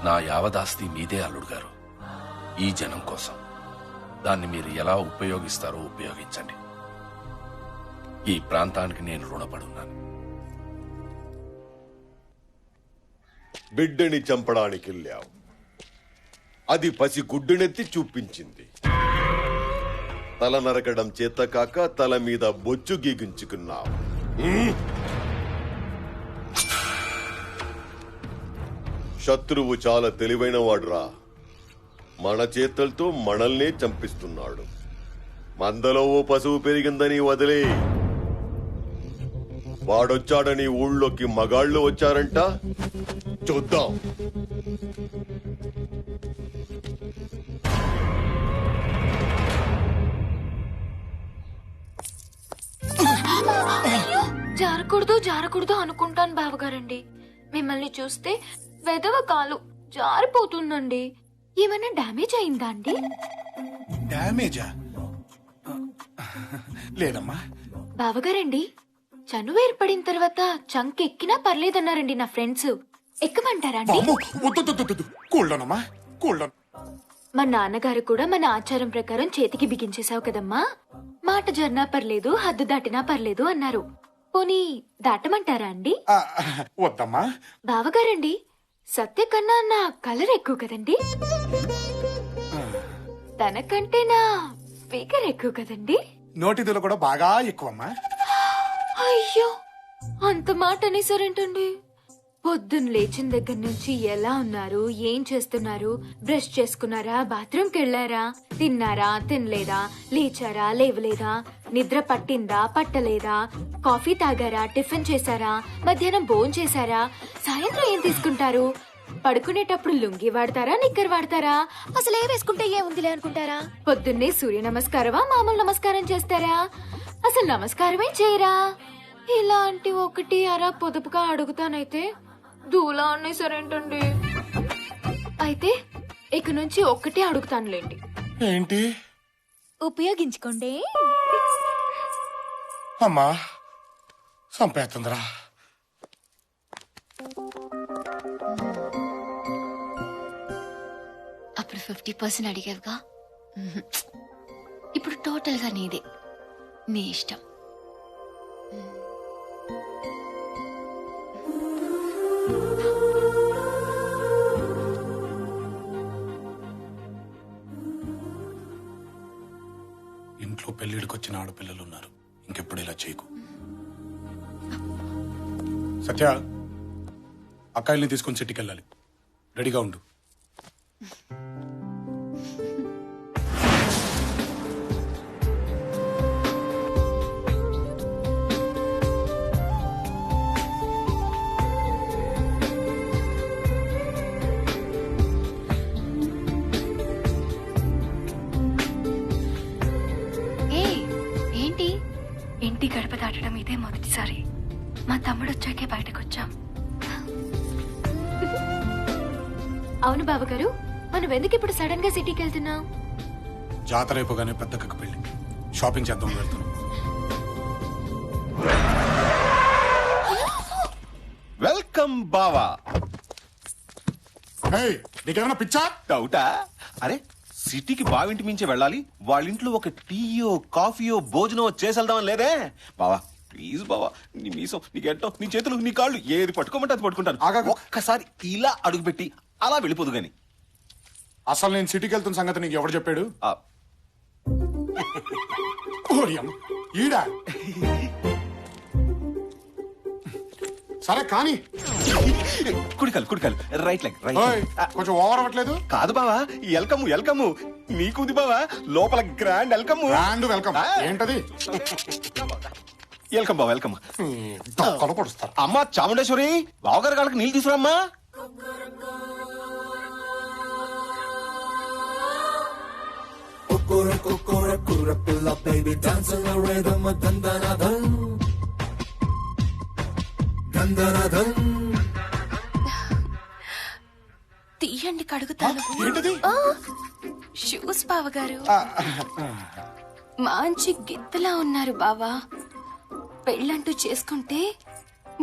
నా యావదాస్తి మీదే అల్లుడు గారు. ఈ జనం కోసం దాన్ని మీరు ఎలా ఉపయోగిస్తారో ఉపయోగించండి. ఈ ప్రాంతానికి నేను రుణపడున్నాను. బిడ్డని చంపడానికి వెళ్ళావు, అది పసి గుడ్డునెత్తి చూపించింది. తల నరకడం చేత కాక తల మీద బొచ్చు గీగించుకున్నావు. శత్రువు చాలా తెలివైన వాడురా. మన చేతులతో మనల్నే చంపిస్తున్నాడు. మందలో ఓ పశువు పెరిగిందని వదిలే. వాడొచ్చాడని ఊళ్ళోకి మగాళ్ళు వచ్చారంట, చూద్దాం. జారకూడదు జారకూడదు అనుకుంటాను బావగారండి. మిమ్మల్ని చూస్తే వెదవ కాలు జారిపోతుందండి. ఏమైనా డ్యామేజ్ అయిందా అండి? డ్యామేజా? లేదమ్మా. బావగారండి, చనువు ఏర్పడిన తర్వాత చంక్ ఎక్కినా పర్లేదన్నారండి నా ఫ్రెండ్స్. ఎక్కమంటారా అండి? కూల్డోనమ్మా, కూల్డోన్. మా నాన్నగారు కూడా మన ఆచారం ప్రకారం చేతికి బిగించేశావు కదమ్మా, మాట జర్నా పర్లేదు హద్దు దాటినా పర్లేదు అన్నారు. పోనీ దాటమంటారా అండి? వద్దమ్మా. బావగారండి, సత్య కన్నా నా కలర్ ఎక్కువ కదండి, తనకంటే నా ఫిగర్ ఎక్కువ కదండి. నోటిదులు కూడా బాగా ఎక్కువమ్మా. అయ్యో, అంత మాట అనేసారేంటండి? పొద్దున్న లేచిన దగ్గర నుంచి ఎలా ఉన్నారు, ఏం చేస్తున్నారు, బ్రష్ చేసుకున్నారా, బాత్రూమ్కి వెళ్లారా, తిన్నారా, తినలేదా, లేచారా, లేవలేదా, నిద్ర పట్టిందా, పట్టలేదా, కాఫీ తాగారా, టిఫిన్ చేశారా, మధ్యాహ్నం భోజనం చేశారా, సాయంత్రం ఏం తీసుకుంటారు, పడుకునేటప్పుడు లుంగి వాడతారా, నిక్కర్ వాడతారా, అసలు ఏ వేసుకుంటే ఏముందిలే అనుకుంటారా, పొద్దున్నే సూర్య నమస్కారమా మామూలు నమస్కారం చేస్తారా, అసలు నమస్కారమే చేయరా? ఇలాంటి ఒకటి అరా పొదుపుగా అడుగుతానైతే దూలా అనేసరేంటండి? అయితే ఇక నుంచి ఒక్కటే అడుగుతానులేండి. ఏంటి? ఉపయోగించుకోండి. అమ్మా సంపేస్తుందిరా. అప్పుడు 50% అడిగావుగా, ఇప్పుడు టోటల్ గా నీదే. నీ ఇష్టం. ఇంట్లో పెళ్లిడికి వచ్చిన ఆడపిల్లలున్నారు, ఇంకెప్పుడు ఇలా చేయకు. సత్య, అక్కాయిల్ని తీసుకొని సిటీకి వెళ్ళాలి, రెడీగా ఉండు. ఇంటి గడప దాటడం ఇదే మొదటిసారి. మా తమ్ముడు వచ్చాకే బయటకు వచ్చాం. అవును బావగారు, మనం ఎందుకు ఇప్పుడు సడన్ గా సిటీకి వెళ్తున్నాం? జాతర అయిపోగానే పెద్దక్కకి పెళ్లి, షాపింగ్ చేద్దాం వెళ్తున్నాం. వెల్కమ్ బావా. నీకేమైనా పిచ్చా? డౌటా? అరే సిటీకి బావింటి మించి వెళ్ళాలి, వాళ్ళ ఇంట్లో ఒక టీయో కాఫీయో భోజనం చేసేద్దామని లేదే బావా. ప్లీజ్ బావా, నీ మీసం, నీ గెట్టం, నీ చేతులు, నీ కాళ్ళు ఏది పట్టుకోమంటే అది పట్టుకుంటాను. ఒక్కసారి ఇలా అడుగుపెట్టి అలా వెళ్ళిపోదు గాని. అసలు నేను సిటీకి వెళ్తున్న సంగతి నీకు ఎవరు చెప్పాడు? ఈడా సరే కానీ కుడికాలు కుడికాలు, రైట్ లెగ్ రైట్. కొంచెం ఓవర్ అవ్వట్లేదు? కాదు బావా, వెల్కమ్ వెల్కమ్ నీకుంది బావా, లోపల గ్రాండ్ వెల్కమ్. గ్రాండ్ వెల్కమ్ ఏంటది? వెల్కమ్ బావా, వెల్కమ్. పొడుస్తారు. అమ్మా చాముండేశ్వరి, బావగారి కాళ్ళకి నీళ్ళు తీసుకురామ్మా. తీయండి కడుగుతాను. షూస్ బావగారు, మంచి గిత్తలా ఉన్నారు బావా. పెళ్ళంటూ చేసుకుంటే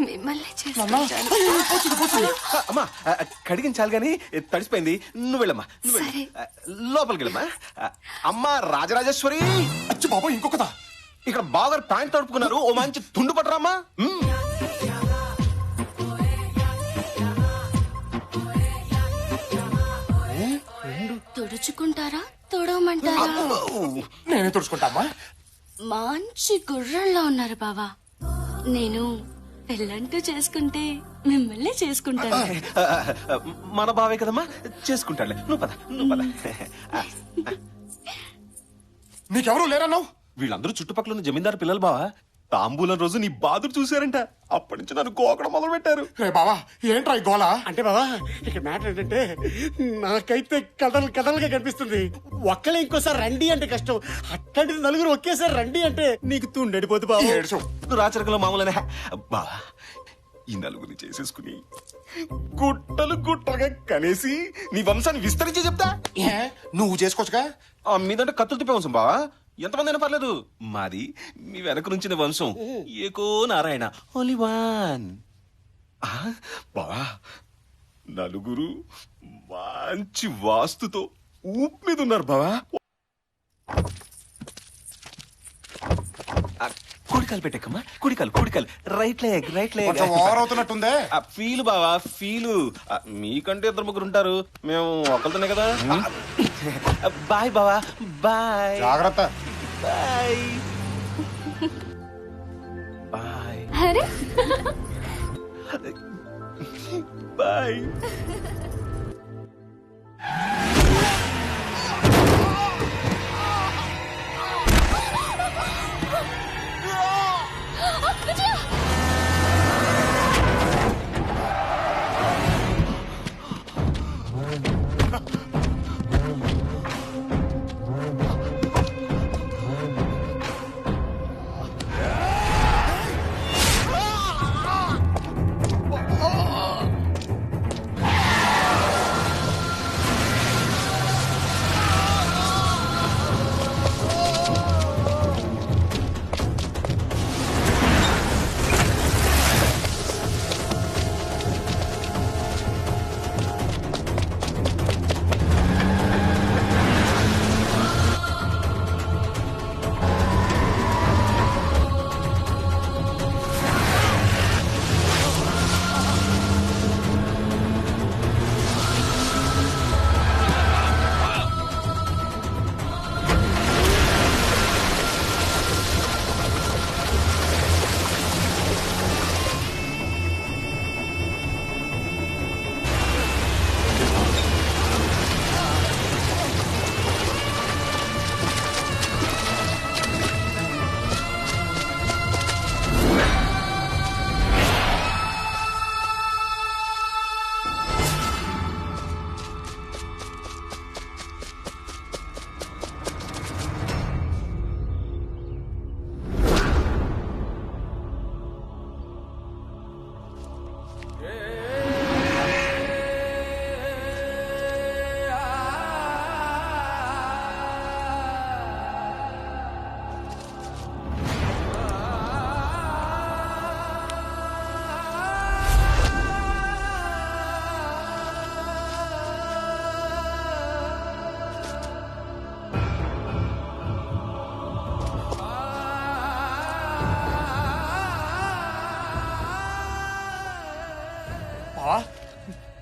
మిమ్మల్ని చేసుకుంటాను. అమ్మా కడిగించాలి గాని తడిసిపోయింది. నువ్వు వెళ్ళమ్మా, నువ్వు వెళ్ళు. సరే. లోపలికి వెళ్ళమ్మా. అమ్మా రాజరాజేశ్వరి, అచ్చి బాబు ఇంకొకదా? ఇక్కడ బాగా ప్యాంట్ తడుపుకున్నారు, ఓ మంచి తుండు పట్టరామ్మా. తుడుచుకుంటారా తుడవమంటారా? నేనే తుడుచుకుంటామా. మంచి గుర్రంలో ఉన్నారు బావా. నేను పెళ్ళంటూ చేసుకుంటే మిమ్మల్ని చేసుకుంటాను. మన బావే కదమ్మా, చేసుకుంటాడులే. నువ్వు పద, నువ్వు పద. నీకెవరూ లేరన్నావు? వీళ్ళందరూ చుట్టుపక్కల ఉన్న జమీందారు పిల్లలు బావా. తాంబూలం రోజు నీ బాధలు చూశారంట. అప్పటి నుంచి నన్ను గోకడం మొదలు పెట్టారు. రే బావా, ఏంట్రా ఈ గోల? అంటే బాబా ఇక్కడ మ్యాటర్ ఏంటంటే నాకైతే కథలుగా కనిపిస్తుంది. ఒక్కలే ఇంకోసారి రండి అంటే కష్టం, అట్లాంటిది నలుగురు ఒకేసారి రండి అంటే నీకు తుండడిపోతు బాబు. ఏడ్చు. రాచరికంలో మామూలనే బావా. ఈ నలుగురిని చేసేసుకుని గుట్టలు గుట్టలుగా కనేసి నీ వంశాన్ని విస్తరించి చెప్తా. ఏ నువ్వు చేసుకోవచ్చుగా? మీదంటే కత్తులు తిప్పే వంశం బావా. ఎంతమంది అయినా పర్లేదు. మాది మీ వెనక నుంచిన వంశం. ఏకో నారాయణ, ఓన్లీ వన్. బావా, నలుగురు మంచి వాస్తుతో ఊపు మీద ఉన్నారు బావా. కుడికాలు పెట్టకమ్మా, కుడికాలు. Right leg. కొంచెం ఓవర్ అవుతున్నట్టుందే. ఫీలు బావా, ఫీలు. మీకంటే ఇద్దరు ముగ్గురు ఉంటారు, మేము ఒకరితోనే కదా. బాయ్ బావా, బాయ్. జాగ్రత్త. బాయ్ బాయ్ అరే బాయ్.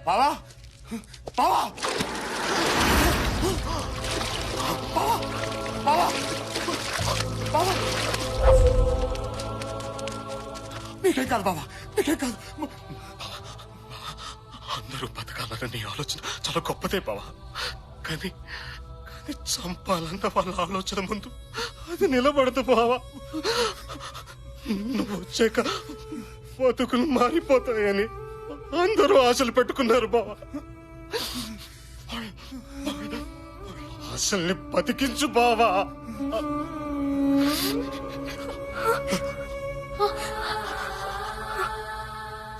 బావా, బావా, బావా, బావా, బావా. నీకేం కాదు బావా, నీకేం కాదు. అందరూ బతకాలన్న నీ ఆలోచన చాలా గొప్పదే బావా. కానీ చంపాలన్న వాళ్ళ ఆలోచన ముందు అది నిలబడదు బావా. నువ్వు వచ్చాక బతుకులు మారిపోతాయని అందరూ ఆశలు పెట్టుకున్నారు బావా. ఆశల్ని బతికించు బావా.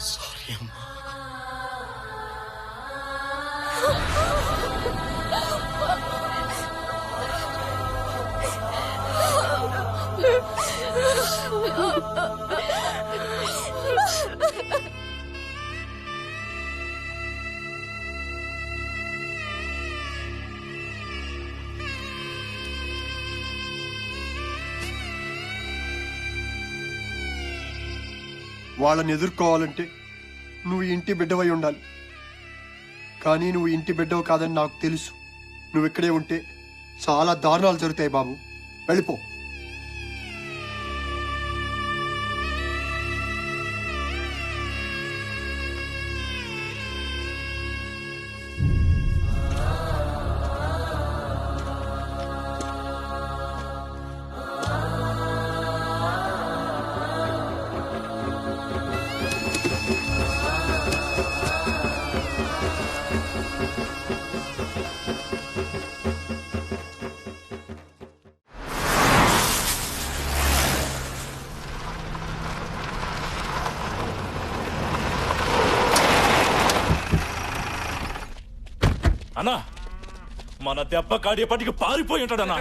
సారీ అమ్మా. వాళ్ళని ఎదుర్కోవాలంటే నువ్వు ఇంటి బిడ్డవై ఉండాలి. కానీ నువ్వు ఇంటి బిడ్డవు కాదని నాకు తెలుసు. నువ్వు ఇక్కడే ఉంటే చాలా దారుణాలు జరుగుతాయి బాబు. వెళ్ళిపో. అన్నా మన దెబ్బ కాడేపటికి పారిపోయి ఉంటాడన్నా.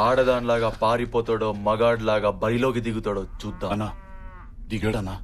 ఆడదానిలాగా పారిపోతాడో మగాడిలాగా బరిలోకి దిగుతాడో చూద్దాం. అన్నా దిగాడన్నా.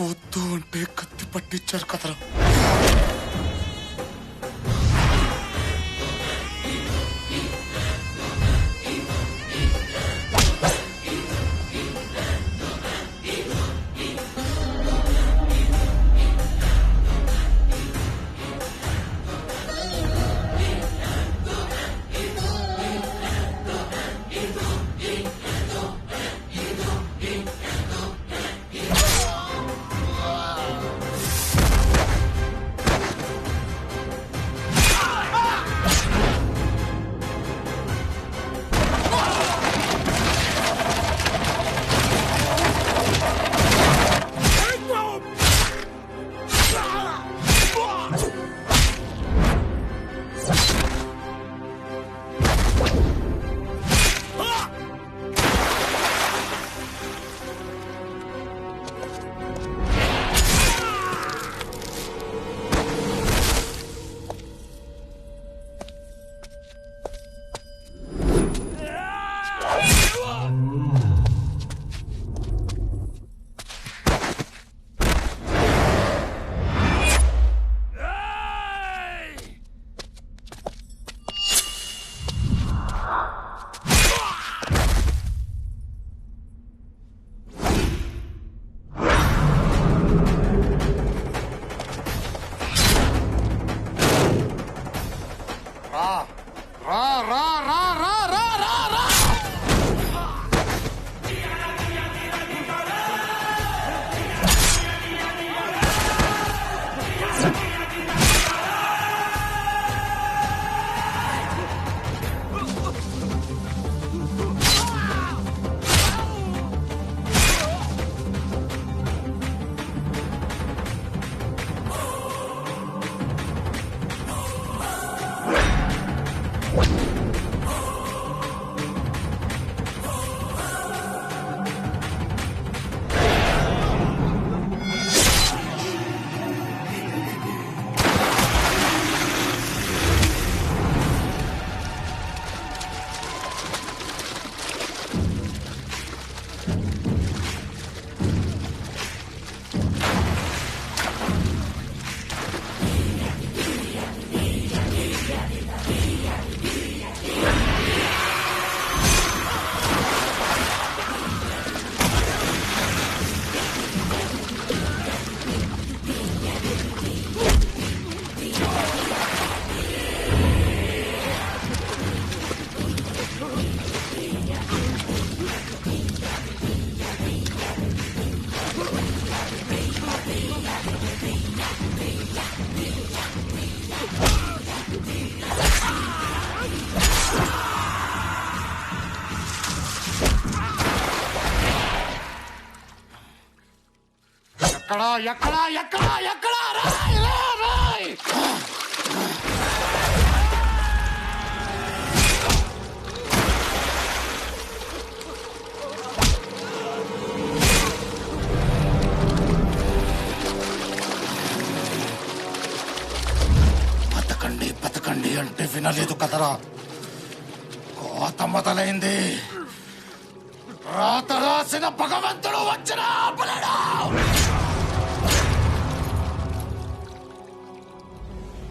వద్దు అంటే కత్తి పట్టించారు కదరా. ఎక్కడా ఎక్కడా ఎక్కడా ఎక్కడా రాయ్ రాయ్ బతకండి బతకండి అంటే వినలేదు కదరా. కోత మొదలైంది. రాత రాసిన భగవంతుడు వచ్చిన ఆపలేడు.